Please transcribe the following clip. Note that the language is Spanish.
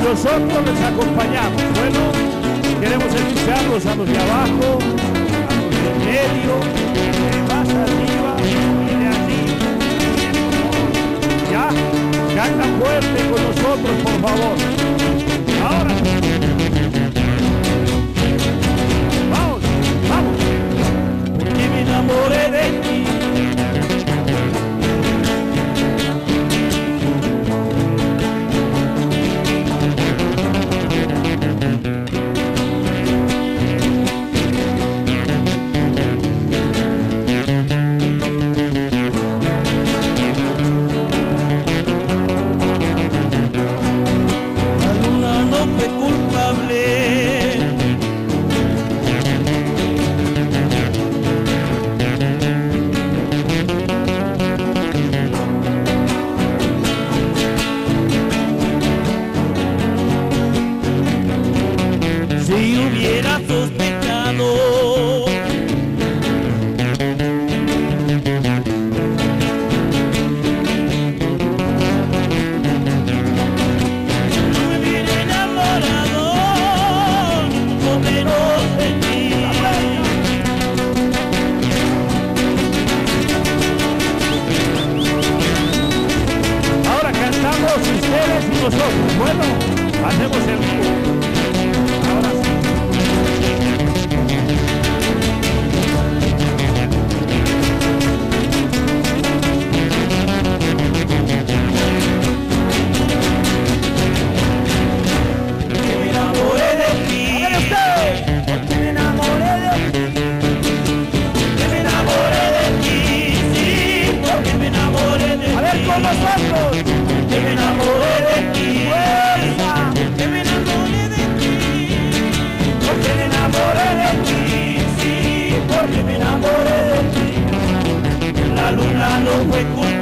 Nosotros les acompañamos. Bueno, queremos escucharlos a los de abajo, a los del medio, de más arriba y de allí. Ya, canta fuerte con nosotros, por favor. Ahora. Vamos, vamos. Porque me enamoré de ti. Si hubiera sospechado no me hubiera enamorado no menos de ti. Ahora cantamos ustedes y nosotros. Bueno, hacemos el vivo. Nosotros, que me enamoré de ti, fuerza, que me enamoré de ti, porque me enamoré de ti, sí, porque me enamoré de ti. La luna no fue culpa